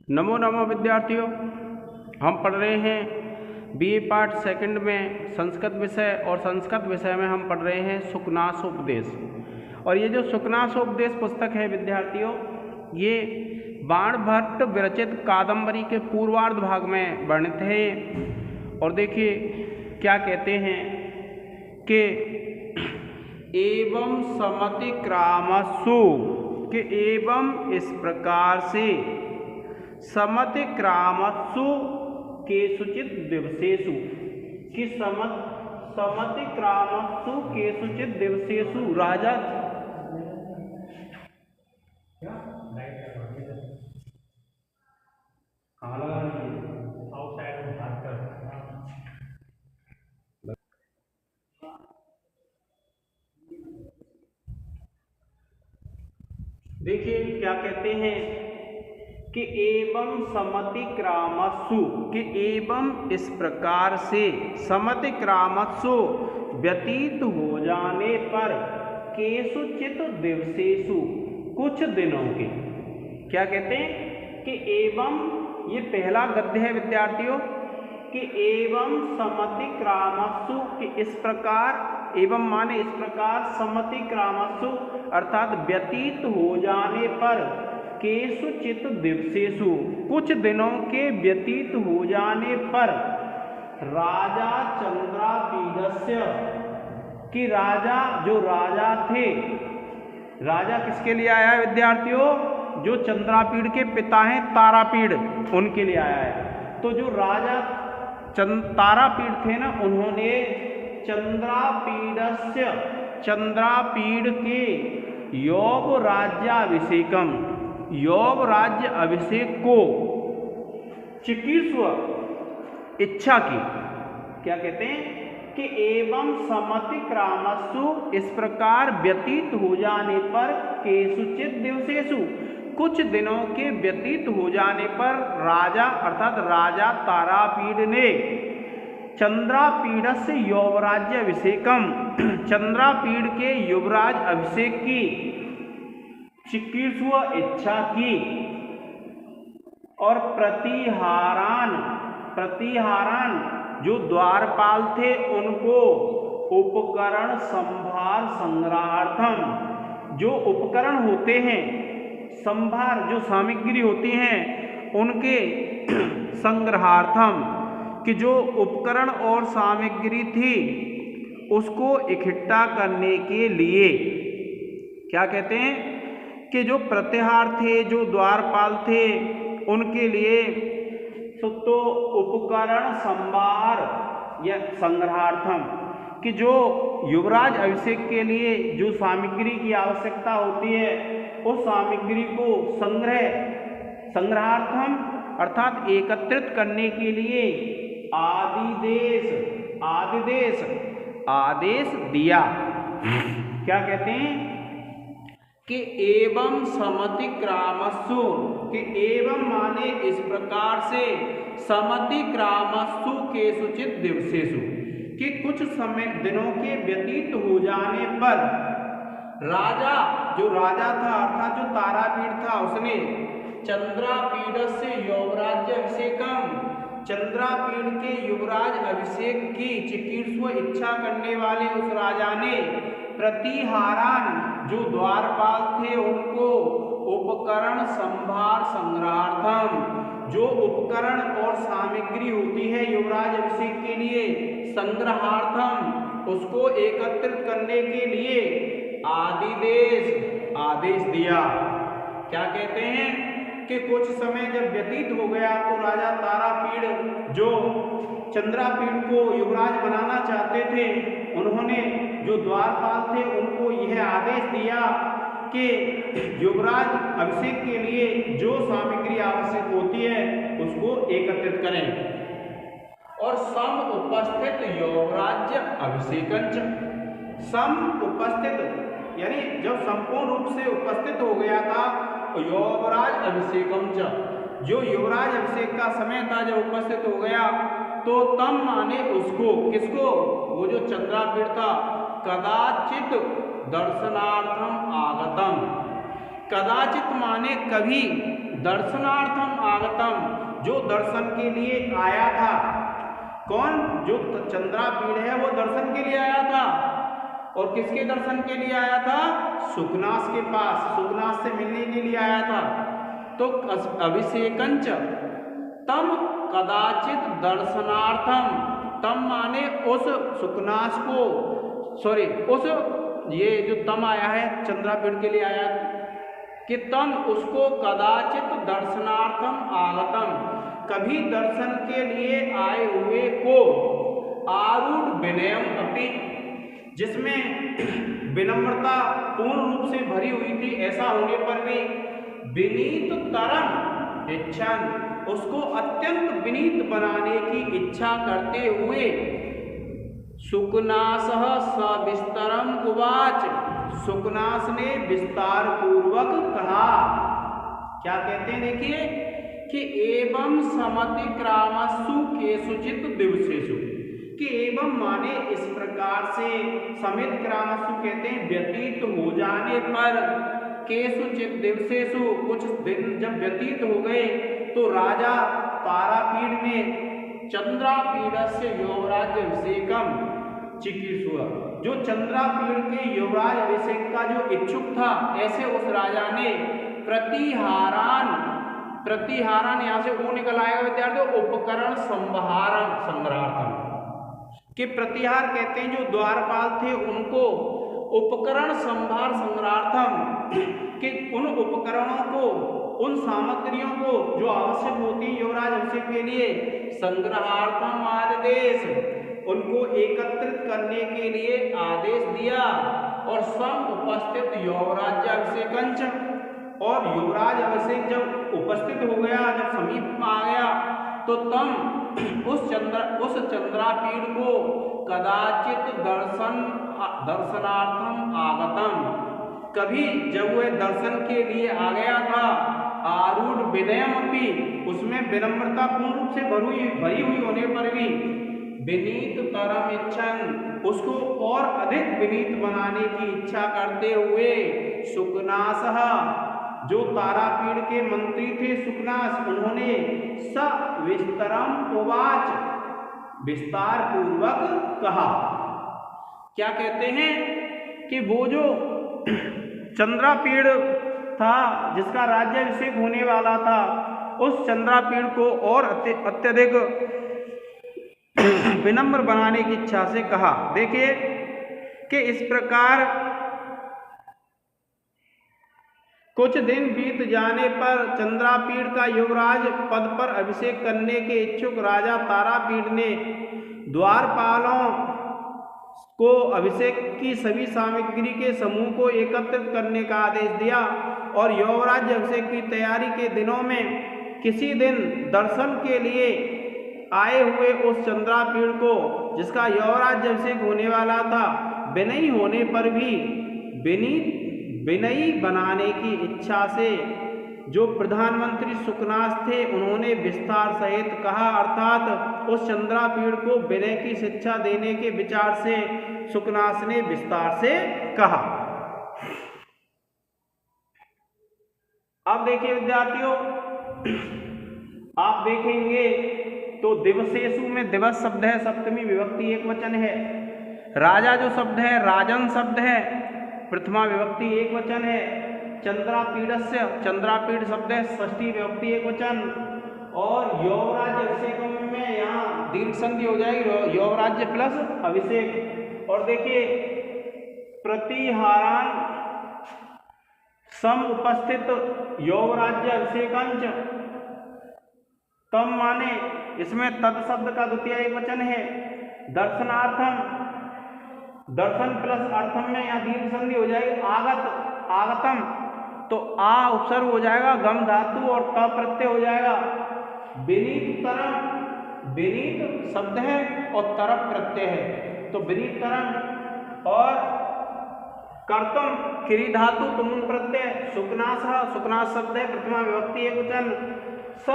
नमो नमो विद्यार्थियों, हम पढ़ रहे हैं बीए पार्ट सेकंड में संस्कृत विषय और संस्कृत विषय में हम पढ़ रहे हैं सुकनासोपदेश। और ये जो सुकनासोपदेश पुस्तक है विद्यार्थियों, ये बाणभट्ट विरचित कादम्बरी के पूर्वार्ध भाग में वर्णित है। और देखिए क्या कहते हैं कि एवं समतिक्रामसु कि एवं इस प्रकार से समतिक्रामसु केषुचित् दिवसेषु कि समतिक्रामसु केषुचित् दिवसेषु राजा देखिए क्या कहते हैं कि एवं समतिक्रामसु कि एवं इस प्रकार से समतिक्रामसु व्यतीत हो जाने पर केषुचित् दिवसेषु कुछ दिनों के, क्या कहते हैं कि एवं, ये पहला गद्य है विद्यार्थियों कि एवं समतिक्रामसु कि इस प्रकार, एवं माने इस प्रकार, समतिक्रामसु अर्थात व्यतीत हो जाने पर केषुचित् दिवसेषु कुछ दिनों के व्यतीत हो जाने पर राजा चंद्रापीडस्य कि राजा, जो राजा थे, राजा किसके लिए आया है विद्यार्थियों? जो चंद्रापीड़ के पिता हैं तारापीड़, उनके लिए आया है। तो जो राजा तारापीड़ थे ना, उन्होंने चंद्रापीडस्य, चंद्रापीड़ के यौव राज्याभिषेकम, यौव राज्य अभिषेक को चिकीर्ष्व इच्छा की। क्या कहते हैं कि एवं समतिक्रामसु इस प्रकार व्यतीत हो जाने पर केषुचित् दिवसेषु कुछ दिनों के व्यतीत हो जाने पर राजा अर्थात राजा तारापीड़ ने चंद्रापीडस्य यौवराज्य अभिषेकम, चंद्रापीड़ के युवराज अभिषेक की चिकीर्ष्व इच्छा की। और प्रतिहारान, प्रतिहारान जो द्वारपाल थे उनको उपकरण संभार संग्रहार्थम, जो उपकरण होते हैं, संभार जो सामग्री होती हैं उनके संग्रहार्थम कि जो उपकरण और सामग्री थी उसको इकट्ठा करने के लिए, क्या कहते हैं कि जो प्रतिहार थे, जो द्वारपाल थे, उनके लिए तो उपकरण संभार या संग्रहार्थम कि जो युवराज अभिषेक के लिए जो सामग्री की आवश्यकता होती है उस सामग्री को संग्रहार्थम अर्थात एकत्रित करने के लिए आदेश दिया। क्या कहते हैं कि एवं समतिक्रामसु कि एवं माने इस प्रकार से समतिक्रामसु केषुचित् दिवसेषु कि कुछ समय दिनों के व्यतीत हो जाने पर राजा, जो राजा था अर्थात जो तारापीड़ था, उसने चंद्रापीडस्य यौवराज्य अभिषेकम, चंद्रापीड़ के युवराज अभिषेक की चिकीर्ष्व इच्छा करने वाले उस राजा ने प्रतिहारान जो द्वारपाल थे उनको उपकरण संभार संग्रहार्थम, जो उपकरण और सामग्री होती है युवराज अभिषेक के लिए संग्रहार्थम, उसको एकत्रित करने के लिए आदेश दिया। क्या कहते हैं कि कुछ समय जब व्यतीत हो गया तो राजा तारापीड़ जो चंद्रापीड़ को युवराज बनाना चाहते थे, उन्होंने जो द्वारपाल थे उनको यह आदेश दिया कि युवराज अभिषेक के लिए जो सामग्री आवश्यक होती है उसको एकत्रित करें। और सम उपस्थित यौवराज्य अभिषेकंच, सम उपस्थित यानी जब संपूर्ण रूप से उपस्थित हो गया था यौवराज अभिषेकम च, जो युवराज अभिषेक का समय था जब उपस्थित हो गया तो तम माने उसको, किसको? वो जो चंद्रापीड़ था, कदाचित दर्शनार्थम आगतम, कदाचित माने कभी दर्शनार्थम आगतम, जो दर्शन के लिए आया था। कौन? जो चंद्रापीड़ है वो दर्शन के लिए आया था। और किसके दर्शन के लिए आया था? सुकनास के पास, सुकनास से मिलने के लिए आया था। तो अभिषेकंच तम कदाचित दर्शनार्थम, तम माने उस सुकनास को, सॉरी उस, ये जो तम आया है चंद्रापीड़ के लिए आया कि तम उसको कदाचित दर्शनार्थम आगतम, कभी दर्शन के लिए आए हुए को आरूढ़ विनयम अपि, जिसमें विनम्रता पूर्ण रूप से भरी हुई थी, ऐसा होने पर भी विनीत तरम इच्छन, उसको अत्यंत विनीत बनाने की इच्छा करते हुए सुकनासः सविस्तरम उवाच, सुकनास ने विस्तार पूर्वक कहा। क्या कहते हैं देखिए कि एवं समतिक्रामस्सु केषुचित् दिवसेषु, कि एवं माने इस प्रकार से, समितिक्रामस्सु कहते हैं व्यतीत हो जाने पर, केषुचित् दिवसेषु कुछ दिन जब व्यतीत हो गए तो राजा तारापीड़ ने चंद्रापीडस्य युवराज अभिषेकम चिकीर्षुः, जो चंद्रापीड़ के युवराज अभिषेक का जो इच्छुक था, ऐसे उस राजा ने प्रतिहारान, प्रतिहारान यहाँ से वो निकल आएगा विद्यार्थियों, उपकरण संहारम संग्रहार्थम, कि प्रतिहार कहते हैं जो द्वारपाल थे उनको उपकरण संभार संग्रहार्थम, कि उन उपकरणों को, उन सामग्रियों को जो आवश्यक होती है युवराज अभिषेक के लिए, संग्रहार्थम आदेश, उनको एकत्रित करने के लिए आदेश दिया। और सम उपस्थित युवराज अभिषेकंच, और युवराज अभिषेक जब उपस्थित हो गया, जब समीप में आ गया, तो तम उस चंद्रापीड़ को कदाचित दर्शनार्थम आगतम, कभी जब वह दर्शन के लिए आ गया था, आरूढ़ विनयम अपि, उसमें विनम्रता पूर्ण रूप से भरी हुई होने पर भी विनीत तरम इच्छन, उसको और अधिक विनीत बनाने की इच्छा करते हुए सुकनासः, जो तारापीड़ के मंत्री थे सुकनास, उन्होंने सविस्तरम उवाच, विस्तार पूर्वक कहा। क्या कहते हैं कि वो जो चंद्रापीड़ था जिसका राज्याभिषेक होने वाला था, उस चंद्रापीड़ को और अत्यधिक विनम्र बनाने की इच्छा से कहा। देखिए कि इस प्रकार कुछ दिन बीत जाने पर चंद्रापीड़ का युवराज पद पर अभिषेक करने के इच्छुक राजा तारापीड़ ने द्वारपालों को अभिषेक की सभी सामग्री के समूह को एकत्रित करने का आदेश दिया और युवराज अभिषेक की तैयारी के दिनों में किसी दिन दर्शन के लिए आए हुए उस चंद्रापीड़ को, जिसका युवराज अभिषेक होने वाला था, विनयी होने पर भी विनयी बनाने की इच्छा से जो प्रधानमंत्री सुकनास थे उन्होंने विस्तार सहित कहा, अर्थात उस चंद्रापीड़ को विनय की शिक्षा देने के विचार से सुकनास ने विस्तार से कहा। अब देखिए विद्यार्थियों, आप देखेंगे तो दिवसेषु में दिवस शब्द है, सप्तमी विभक्ति एक वचन है। राजा जो शब्द है राजन शब्द है, प्रथमा विभक्ति एक वचन है। चंद्रापीडस्य, चंद्रापीड़ शब्द है, षष्ठी विभक्ति एक वचन। और युवराज अभिषेक में यहाँ दीर्घ संधि हो जाएगी, युवराज्य प्लस अभिषेक। और देखिए प्रतिहारान सम उपस्थित युवराज्य अभिषेकांच, तम माने इसमें तद शब्द का द्वितीय एक वचन है। दर्शनार्थम, दर्शन प्लस अर्थम में यहाँ दीर्घ संधि हो जाएगी। आगत, आगतम, तो आ उपसर्ग हो जाएगा, गम धातु और त प्रत्यय हो जाएगा। विनीत तरम, विनीत शब्द है और तरफ प्रत्यय है, तो विनीत तरम। और कर्तम क्री धातु तुमुन प्रत्यय। सुकनास, सुकनास शब्द है, प्रथमा विभक्ति एक वचन। स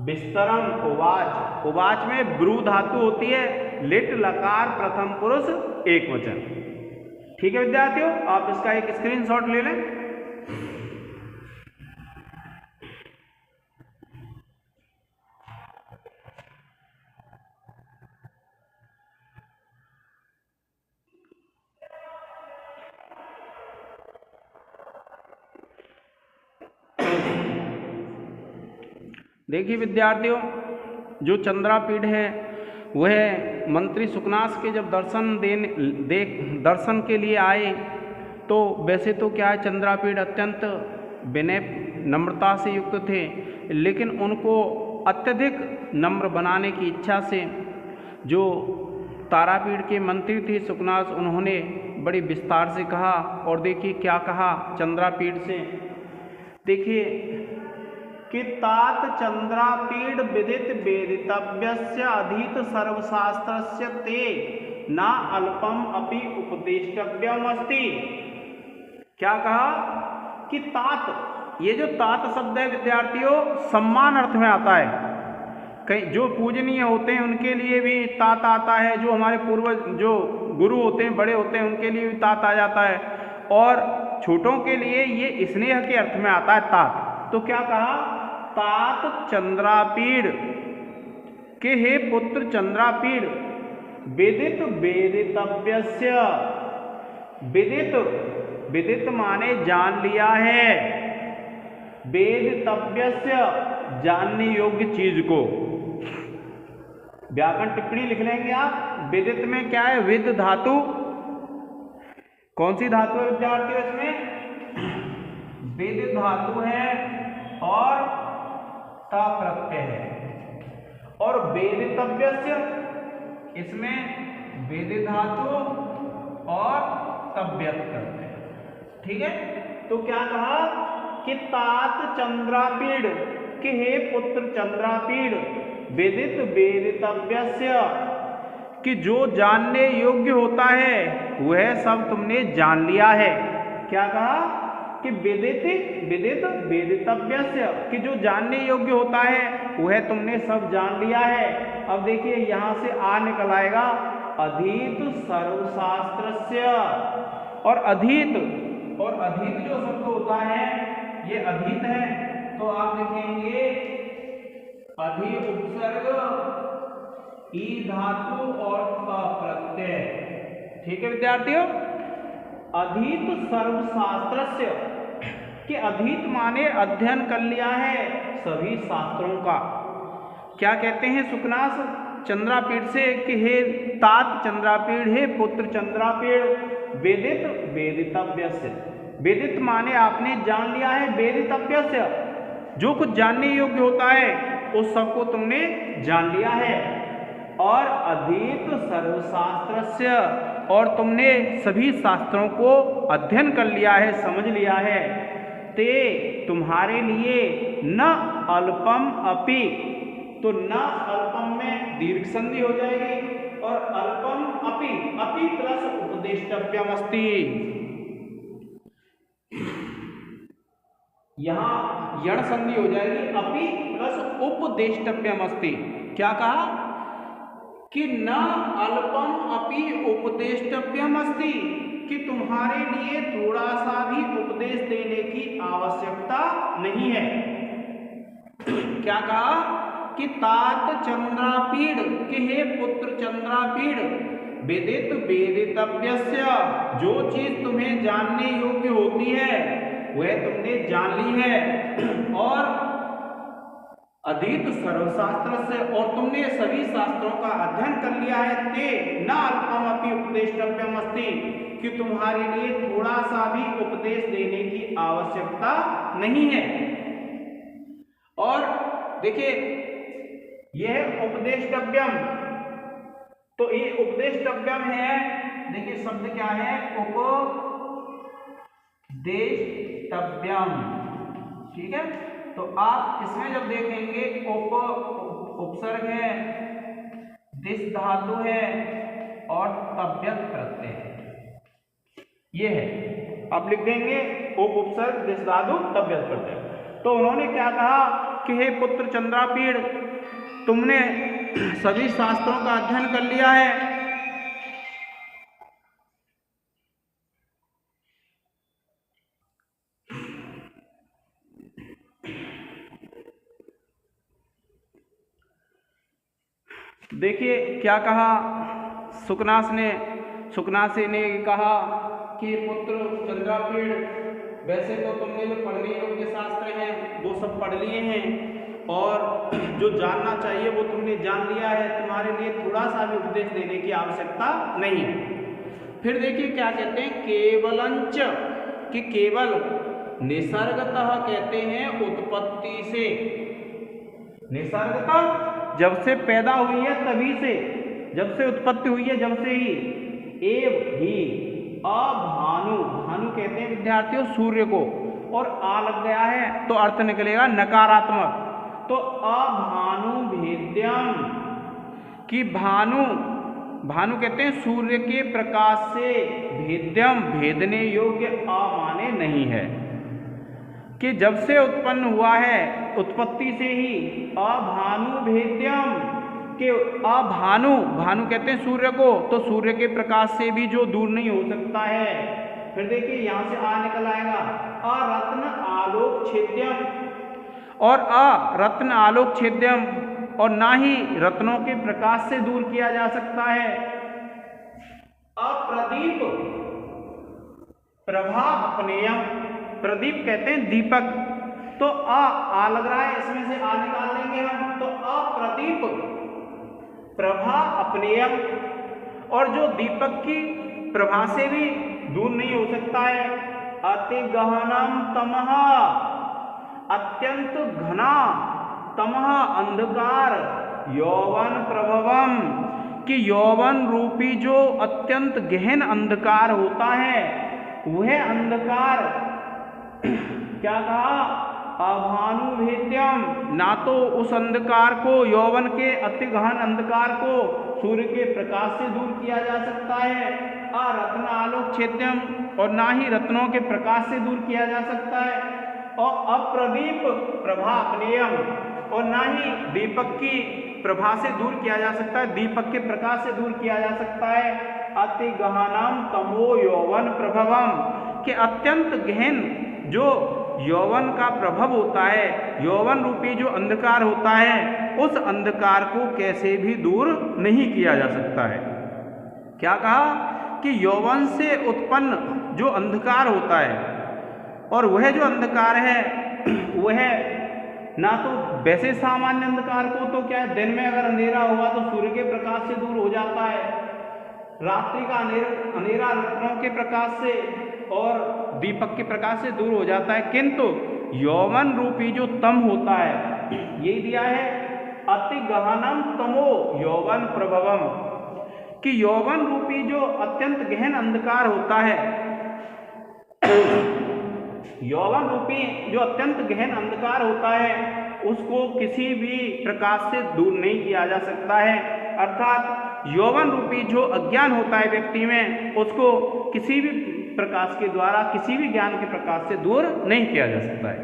विस्तरम उवाच, उवाच में ब्रू धातु होती है, लिट लकार प्रथम पुरुष एक वचन। ठीक है विद्यार्थियों, आप इसका एक स्क्रीनशॉट ले लें। देखिए विद्यार्थियों, जो चंद्रापीठ है वह मंत्री सुकनास के जब दर्शन के लिए आए तो वैसे तो क्या है, चंद्रापीठ अत्यंत विनय नम्रता से युक्त थे, लेकिन उनको अत्यधिक नम्र बनाने की इच्छा से जो तारापीठ के मंत्री थे सुकनास, उन्होंने बड़ी विस्तार से कहा। और देखिए क्या कहा चंद्रापीठ से, देखिए कि तात चंद्रापीठ विदित वेदितव्यस्य अधीत सर्वशास्त्रस्य ते न अल्पम अपि उपदेष्टव्यम अस्ति। क्या कहा कि तात, ये जो तात शब्द है विद्यार्थियों सम्मान अर्थ में आता है। कई जो पूजनीय होते हैं उनके लिए भी तात आता है, जो हमारे पूर्वज जो गुरु होते हैं, बड़े होते हैं, उनके लिए भी तात आ जाता है, और छोटों के लिए ये स्नेह के अर्थ में आता है तात। तो क्या कहा, तात चंद्रापीठ के हे पुत्र चंद्रापीठ विदित वेदितव्यस्य, विदित, विदित माने जान लिया है, वेदितव्यस्य जानने योग्य चीज को। व्याकरण टिप्पणी लिख लेंगे आप। विदित में क्या है, विद धातु, कौन सी धातु है विद्यार्थियों इसमें, विद धातु है और ता प्रत्यय है, और वेदितव्यस्य इसमें वेद धातु और तव्यत करते हैं। ठीक है, तो क्या कहा कि तात चंद्रापीठ कि हे पुत्र चंद्रापीठ वेदित वेदितव्यस्य, कि जो जानने योग्य होता है वह सब तुमने जान लिया है। क्या कहा कि विदित विदित वेदितव्यस्य, कि जो जानने योग्य होता है वह तुमने सब जान लिया है। अब देखिए यहां से आ निकल आएगा अधीत सर्वशास्त्रस्य, और अधीत, और अधीत जो शब्द होता है ये अधीत है, तो आप लिखेंगे अधि उपसर्ग ई धातु और क प्रत्यय। ठीक है विद्यार्थियों, अधीत सर्वशास्त्रस्य, कि अधीत माने अध्ययन कर लिया है सभी शास्त्रों का। क्या कहते हैं सुकनास चंद्रापीठ से कि हे तात चंद्रापीठ, हे पुत्र चंद्रापीठ वेदित वेदितव्यस्य, वेदित माने आपने जान लिया है, वेदितव्यस्य जो कुछ जानने योग्य होता है उस सबको तुमने जान लिया है, और अधीत सर्वशास्त्रस्य, और तुमने सभी शास्त्रों को अध्ययन कर लिया है, समझ लिया है। ते तुम्हारे लिए न अल्पम अपि, तो न अल्पम में दीर्घ संधि हो जाएगी, और अल्पम अपि, अपि प्लस उपदेष्टव्यम अस्ति, यहां यण संधि हो जाएगी, अपि प्लस उपदेष्टव्यम अस्ति। क्या कहा कि न अल्पम अपि उपदेष्टव्यम अस्ति, कि तुम्हारे लिए थोड़ा सा भी उपदेश देने की आवश्यकता नहीं है। क्या कहा कि तात चंद्रापीठ कि हे पुत्र चंद्रापीठ वेदित वेदितव्यस्य, जो चीज तुम्हें जानने योग्य होती है वह तुमने जान ली है, और अधीत सर्वशास्त्र से, और तुमने सभी शास्त्रों का अध्ययन कर लिया है। ते न अल्पम अपि उपदेष्टव्यम अस्ति, कि तुम्हारे लिए थोड़ा सा भी उपदेश देने की आवश्यकता नहीं है। और देखिए यह उपदेष्टव्यम, तो ये उपदेष्टव्यम है, देखिए शब्द क्या है, उपदेष्टव्यम। ठीक है, तो आप इसमें जब देखेंगे उपसर्ग है, दिस धातु है और तव्यत प्रत्यय है, ये है। आप लिख देंगे उपसर्ग दिस धातु तव्यत प्रत्यय। तो उन्होंने क्या कहा कि हे पुत्र चंद्रापीठ तुमने सभी शास्त्रों का अध्ययन कर लिया है, देखिए क्या कहा सुकनासी ने कहा कि पुत्र चंद्रापीठ वैसे तो तुमने जो पढ़ने योग्य शास्त्र हैं वो सब पढ़ लिए हैं, और जो जानना चाहिए वो तुमने जान लिया है, तुम्हारे लिए थोड़ा सा भी उपदेश देने की आवश्यकता नहीं है। फिर देखिए क्या कहते हैं, केवलंच, कि केवल निसर्गतः कहते हैं उत्पत्ति से, निसर्गतः जब से पैदा हुई है तभी से, जब से उत्पत्ति हुई है जब से ही, एव ही, अभानु, भानु कहते हैं विद्यार्थियों सूर्य को, और आ लग गया है तो अर्थ निकलेगा नकारात्मक, तो अभानु भेद्यम, कि भानु, भानु कहते हैं सूर्य के प्रकाश से, भेद्यम भेदने योग्य, अमाने नहीं है, कि जब से उत्पन्न हुआ है उत्पत्ति से ही, अभानु भेद्यम, कि अभानु, भानु कहते हैं सूर्य को, तो सूर्य के प्रकाश से भी जो दूर नहीं हो सकता है। फिर देखिए यहां से आ निकल आएगा, अरत्न आलोक छेद्यम, और अरत्न आलोक छेद्यम, और ना ही रत्नों के प्रकाश से दूर किया जा सकता है। अप्रदीप प्रभा अपनेयम, प्रदीप कहते हैं दीपक, तो आ लग रहा है, इसमें से आ निकाल लेंगे हम, तो अप्रदीप प्रभा अपनेयम, और जो दीपक की प्रभा से भी दूर नहीं हो सकता है। अति गहनम तमः, अत्यंत घना, तमः अंधकार, यौवन प्रभवम, कि यौवन रूपी जो अत्यंत गहन अंधकार होता है, वह अंधकार क्या कहा, अभानु भेद्यम, ना तो उस अंधकार को, यौवन के अति गहन अंधकार को सूर्य के प्रकाश से दूर किया जा सकता है, अरत्न आलोक छेद्यम, और ना ही रत्नों के प्रकाश से दूर किया जा सकता है, और अप्रदीप प्रभा अपनेयम, और ना ही दीपक की प्रभा से दूर किया जा सकता है, दीपक के प्रकाश से दूर किया जा सकता है। अति गहनम तमो यौवन प्रभवम, के अत्यंत गहन जो यौवन का प्रभव होता है, यौवन रूपी जो अंधकार होता है, उस अंधकार को कैसे भी दूर नहीं किया जा सकता है। क्या कहा कि यौवन से उत्पन्न जो अंधकार होता है, और वह जो अंधकार है वह ना तो वैसे सामान्य अंधकार को, तो क्या है, दिन में अगर अंधेरा हुआ तो सूर्य के प्रकाश से दूर हो जाता है, रात्रि का अंधेरा रत्नों के प्रकाश से और दीपक के प्रकाश से दूर हो जाता है, किंतु यौवन रूपी जो तम होता है, यही दिया है, अति गहनम तमो यौवन प्रभवम, कि यौवन रूपी जो अत्यंत गहन अंधकार होता है, यौवन रूपी जो अत्यंत गहन अंधकार होता है, उसको किसी भी प्रकाश से दूर नहीं किया जा सकता है। अर्थात यौवन रूपी जो अज्ञान होता है व्यक्ति में, उसको किसी भी प्रकाश के द्वारा, किसी भी ज्ञान के प्रकाश से दूर नहीं किया जा सकता है।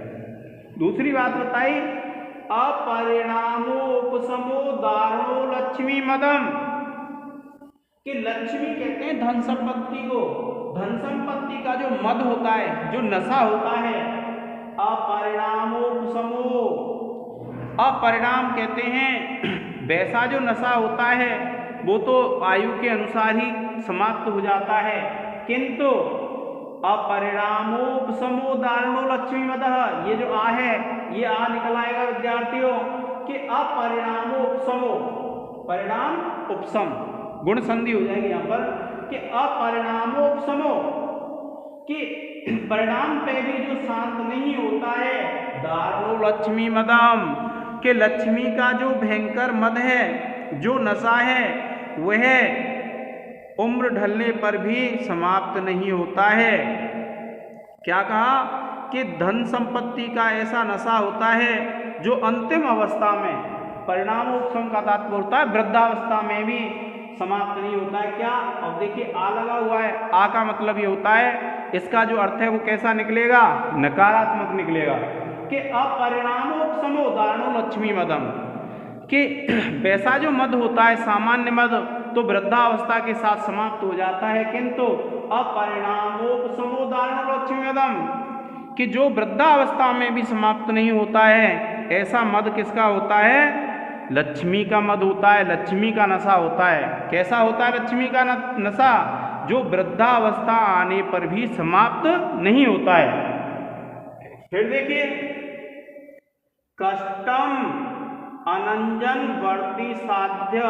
दूसरी बात बताई, अपरिणामोपशमो दारुणो लक्ष्मी मदम, कि लक्ष्मी कहते हैं धन संपत्ति को, धन संपत्ति का जो मद होता है, जो नशा होता है, अपरिणामोपशमो, अपरिणाम कहते हैं वैसा जो नशा होता है वो तो आयु के अनुसार ही समाप्त हो जाता है, किंतु अपरिणामोपशमो दारुणो लक्ष्मी मदः, ये जो आ है, ये आ निकल आएगा विद्यार्थियों कि अपरिणामोपशमो, परिणाम उपशम, गुण संधि हो जाएगी यहाँ पर, कि अपरिणामोपशमो, कि परिणाम पे भी जो शांत नहीं होता है, दारुणो लक्ष्मी मदम, कि लक्ष्मी का जो भयंकर मद है, जो नशा है, वह उम्र ढलने पर भी समाप्त नहीं होता है। क्या कहा कि धन संपत्ति का ऐसा नशा होता है जो अंतिम अवस्था में, परिणामोपशम का तात्पर्य होता है वृद्धावस्था में भी समाप्त नहीं होता है। क्या, अब देखिए आ लगा हुआ है, आ का मतलब ये होता है, इसका जो अर्थ है वो कैसा निकलेगा, नकारात्मक निकलेगा, कि अपरिणामोपशमो दारुणो लक्ष्मी मदम, कि वैसा जो मद होता है सामान्य मद तो वृद्धावस्था के साथ समाप्त हो जाता है, किंतु अपरिणामोपशमो दारुणो लक्ष्मी मदम, कि जो वृद्धावस्था में भी समाप्त नहीं होता है, ऐसा मद किसका होता है, लक्ष्मी का मद होता है, लक्ष्मी का नशा होता है। कैसा होता है लक्ष्मी का नशा, जो वृद्धावस्था आने पर भी समाप्त नहीं होता है। फिर देखिए कष्टम अनंजन वर्ती साध्य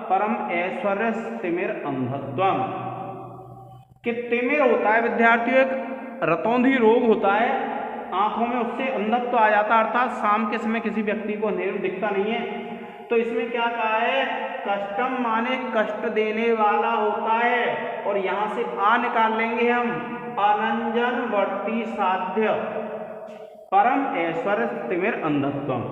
परम ऐश्वर्य तिमिर अंधत्वम। कि तिमिर होता है विद्यार्थियों एक रतौंधी रोग होता है, आंखों में उससे अंधत्व आ जाता है, अर्थात शाम के समय किसी व्यक्ति को अंधेरे में दिखता नहीं है। तो इसमें क्या कहा है, कष्टम माने कष्ट देने वाला होता है, और यहां से आ निकाल लेंगे हम, अनंजन वर्ती साध्य परम ऐश्वर्य तिमिर अंधत्वम।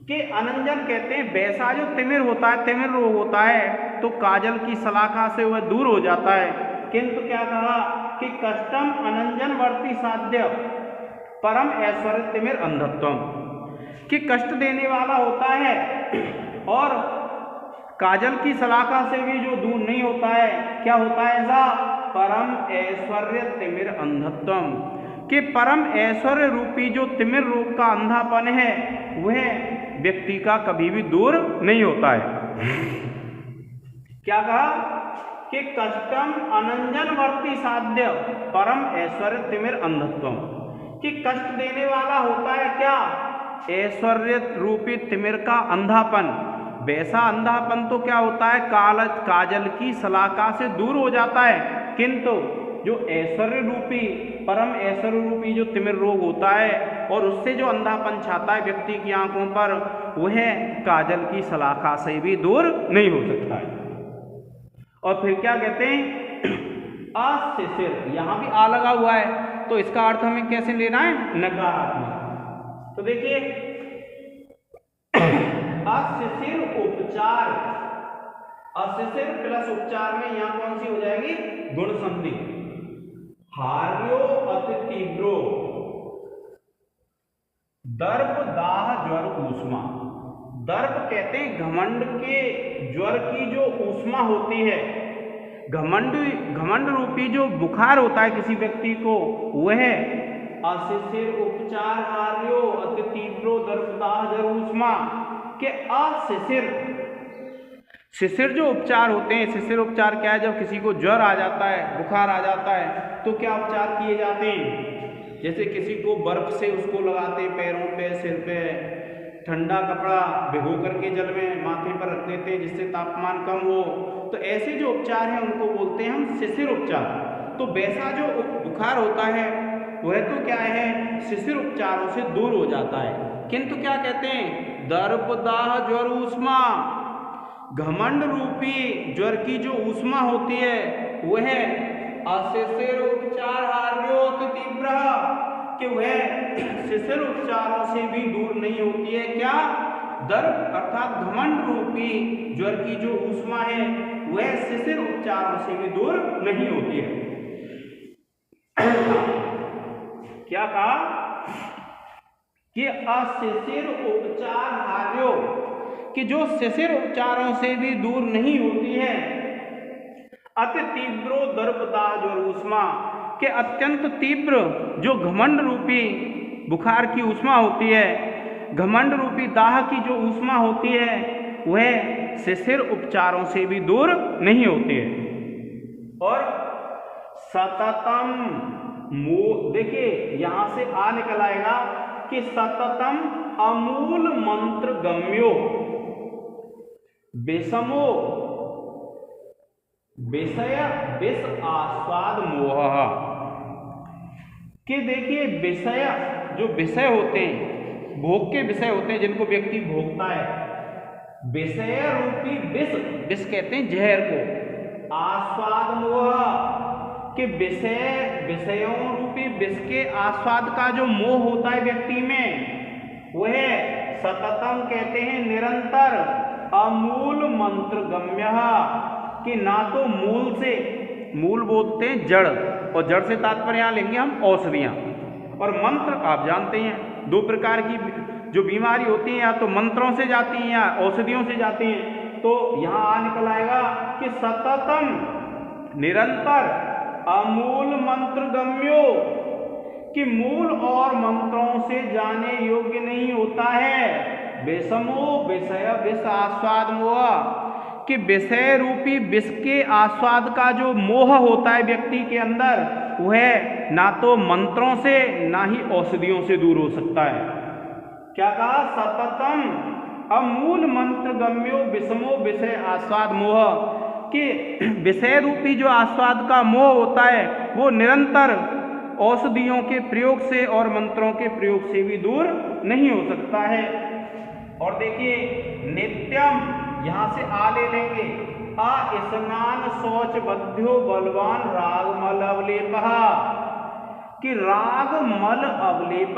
कि अनंजन कहते हैं वैसा जो तिमिर होता है, तिमिर रोग होता है, तो काजल की सलाखा से वह दूर हो जाता है। किंतु क्या कहा कि कष्टम अनंजन वर्ती साध्य परम ऐश्वर्य तिमिर अंधत्वम, कि कष्ट देने वाला होता है और काजल की सलाखा से भी जो दूर नहीं होता है, क्या होता है ऐसा, परम ऐश्वर्य तिमिर अंधत्वम। कि परम ऐश्वर्य रूपी जो तिमिर रोग का अंधापन है वह व्यक्ति का कभी भी दूर नहीं होता है। क्या कहा कि कष्टम अनंजन वर्ती साध्य परम ऐश्वर्य तिमिर अंधत्वम, कि कष्ट देने वाला होता है क्या, ऐश्वर्य रूपी तिमिर का अंधापन। वैसा अंधापन तो क्या होता है, काजल की सलाखा से दूर हो जाता है, किंतु जो ऐश्वर्य रूपी परम ऐश्वर्य रूपी जो तिमिर रोग होता है और उससे जो अंधापन छाता है व्यक्ति की आंखों पर, वह काजल की सलाखा से भी दूर नहीं हो सकता है। और फिर क्या कहते हैं, अशिशिर, यहां भी आ लगा हुआ है, तो इसका अर्थ हमें कैसे लेना है, नकारात्मक। तो देखिए अशिशिर उपचार, अशिशिर प्लस उपचार में यहां कौन सी हो जाएगी, गुण संधि। हार्यो अति तीव्रो दर्प दाह ज्वर ऊष्मा। दर्प कहते हैं घमंड के ज्वर की जो ऊष्मा होती है, घमंड रूपी जो बुखार होता है किसी व्यक्ति को, वह अशिशिर उपचार हार्यो अति तीव्रो दर्प दाह ज्वर ऊष्मा के अशिशिर। शिशिर जो उपचार होते हैं, शिशिर उपचार क्या है, जब किसी को ज्वर आ जाता है, बुखार आ जाता है, तो क्या उपचार किए जाते हैं, जैसे किसी को बर्फ से उसको लगाते हैं पैरों पे, सिर पे, ठंडा कपड़ा भिगो करके जल में माथे पर रख देते हैं जिससे तापमान कम हो। तो ऐसे जो उपचार हैं उनको बोलते हैं हम शिशिर उपचार। तो वैसा जो बुखार होता है वह तो क्या है, शिशिर उपचारों से दूर हो जाता है। किंतु क्या कहते हैं, दर्प दाह ज्वर ऊष्मा, घमंड रूपी ज्वर की जो ऊष्मा होती है वह अशिशिर उपचार हार्यो अति तीव्र, कि वह शिशिर उपचारों से भी दूर नहीं होती है। क्या, दर्प अर्थात घमंड रूपी ज्वर की जो ऊष्मा है वह शिशिर उपचारों से भी दूर नहीं होती है। क्या कहा कि अशिशिर उपचार हार्यो, कि जो शिशिर उपचारों से भी दूर नहीं होती है, अति तीव्रो दर्प दाह ज्वर ऊष्मा, के अत्यंत तीव्र जो घमंड रूपी बुखार की ऊष्मा होती है, घमंड रूपी दाह की जो ऊष्मा होती है वह शिशिर उपचारों से भी दूर नहीं होती है। और सततम देखिए यहां से आ निकल आएगा कि सततम अमूल मंत्र गम्यो विषमो विषय विष आस्वाद मोह। कि देखिए विषय, जो विषय होते हैं, भोग के विषय होते हैं जिनको व्यक्ति भोगता है, विषय रूपी विष, विष कहते हैं जहर को, आस्वाद मोह, कि विषयों रूपी विष के आस्वाद का जो मोह होता है व्यक्ति में, वह सततम कहते हैं निरंतर, अमूल मंत्र गम्य, कि ना तो मूल से, मूल बोलते हैं जड़, और जड़ से तात्पर्य यहाँ लेंगे हम औषधियाँ, और मंत्र आप जानते हैं दो प्रकार की जो बीमारी होती है, या तो मंत्रों से जाती हैं या औषधियों से जाती हैं। तो यहाँ आ निकल आएगा कि सततम निरंतर अमूल मंत्र गम्यो, कि मूल और मंत्रों से जाने योग्य नहीं होता है, विषमो विषय विष आस्वाद मोह, कि विषय रूपी विष के आस्वाद का जो मोह होता है व्यक्ति के अंदर, वह ना तो मंत्रों से ना ही औषधियों से दूर हो सकता है। क्या कहा, सततम। अब मूल मंत्र गम्यो विषमो विषय आस्वाद मोह, कि विषय रूपी जो आस्वाद का मोह होता है वो निरंतर औषधियों के प्रयोग से और मंत्रों के प्रयोग से भी दूर नहीं हो सकता है। और देखिए नित्यम, यहां से आ ले लेंगे, स्नान शौच बध्यो बलवान राग मल अवलेप, कि राग मल अवलेप,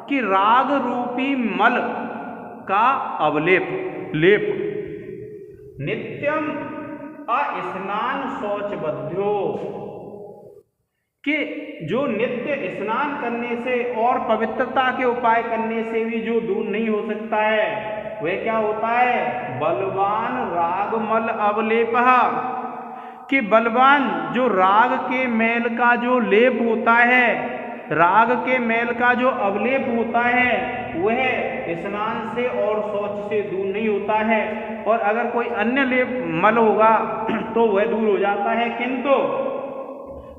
कि राग रूपी मल का अवलेप, लेप। नित्यम स्नान शौच बध्यो, कि जो नित्य स्नान करने से और पवित्रता के उपाय करने से भी जो दूर नहीं हो सकता है वह क्या होता है, बलवान राग मल अवलेप, कि बलवान जो राग के मैल का जो लेप होता है, राग के मैल का जो अवलेप होता है वह स्नान से और शौच से दूर नहीं होता है। और अगर कोई अन्य लेप मल होगा तो वह दूर हो जाता है, किंतु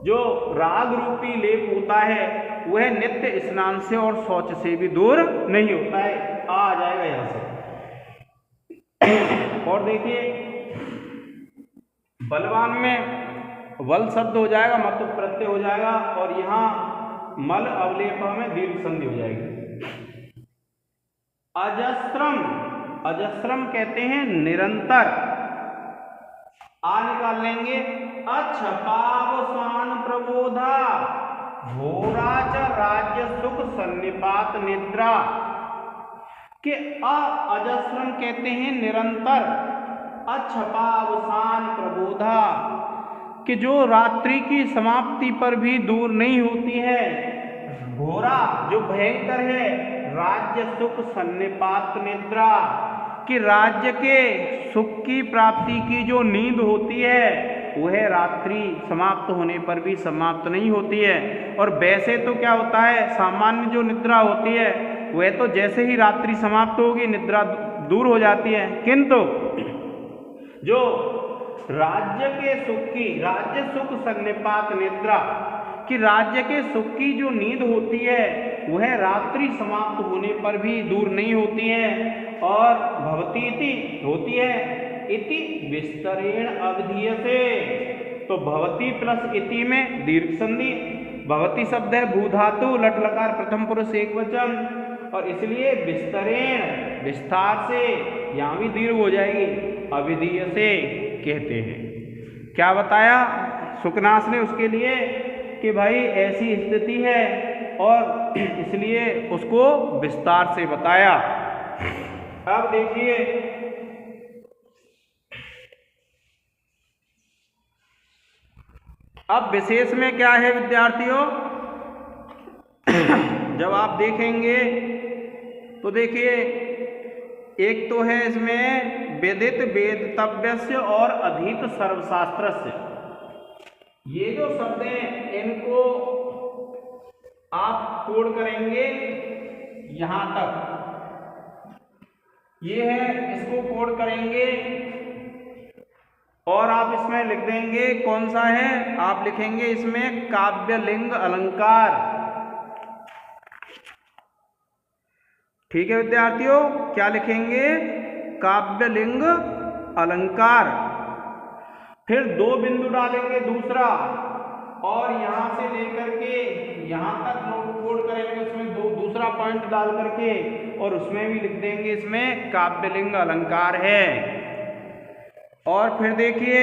जो राग रूपी लेप होता है वह नित्य स्नान से और शौच से भी दूर नहीं होता है। आ जाएगा यहां से। और देखिए बलवान में वल शब्द हो जाएगा, मत प्रत्यय हो जाएगा, और यहाँ मल अवलेप में दीर्घ संधि हो जाएगी। अजस्रम, अजस्रम कहते हैं निरंतर, आ निकाल लेंगे, अक्षपावसान प्रबोधा घोरा च राज्य सुख सन्निपात निद्रा, के अजस्रम कहते हैं निरंतर, अक्षपावसान प्रबोधा, कि जो रात्रि की समाप्ति पर भी दूर नहीं होती है, घोरा जो भयंकर है, राज्य सुख सन्निपात निद्रा, कि राज्य के सुख की प्राप्ति की जो नींद होती है वह रात्रि समाप्त होने पर भी समाप्त नहीं होती है। और वैसे तो क्या होता है, सामान्य जो निद्रा होती है वह तो जैसे ही रात्रि समाप्त होगी निद्रा दूर हो जाती है, किंतु जो राज्य के सुख की, राज्य सुख सन्निपात निद्रा, कि राज्य के सुख की जो नींद होती है वह रात्रि समाप्त होने पर भी दूर नहीं होती है। और भवती इति होती है, इति विस्तरेण अवधीयते, तो भवती प्लस इति में दीर्घ संधि, भवती शब्द है भू धातु, लट लकार प्रथम पुरुष एक वचन, और इसलिए विस्तरेण विस्तार से, यहाँ भी दीर्घ हो जाएगी, अविधीय से कहते हैं। क्या बताया सुकनास ने उसके लिए कि भाई ऐसी स्थिति है और इसलिए उसको विस्तार से बताया। अब देखिए अब विशेष में क्या है विद्यार्थियों, जब आप देखेंगे तो देखिए एक तो है इसमें वेदित वेदितव्यस्य और अधीत सर्वशास्त्रस्य, ये जो शब्द हैं इनको आप कोड करेंगे यहां तक, ये है, इसको कोड करेंगे और आप इसमें लिख देंगे कौन सा है, आप लिखेंगे इसमें काव्यलिंग अलंकार। ठीक है विद्यार्थियों, क्या लिखेंगे, काव्यलिंग अलंकार। फिर दो बिंदु डालेंगे दूसरा, और यहां से लेकर के यहां तक नोट कोड करेंगे, उसमें दूसरा पॉइंट डाल करके, और उसमें भी लिख देंगे इसमें काव्यलिंग अलंकार है। और फिर देखिए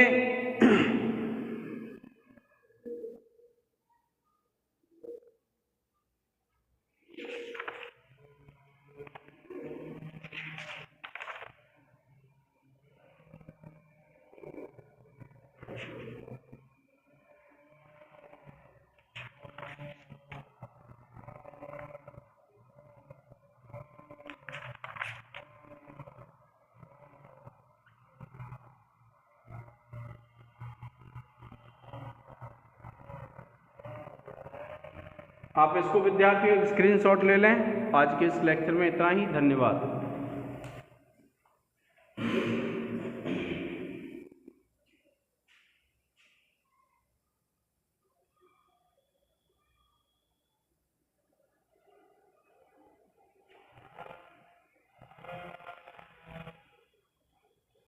आप इसको विद्यार्थियों स्क्रीनशॉट ले लें। आज के इस लेक्चर में इतना ही, धन्यवाद।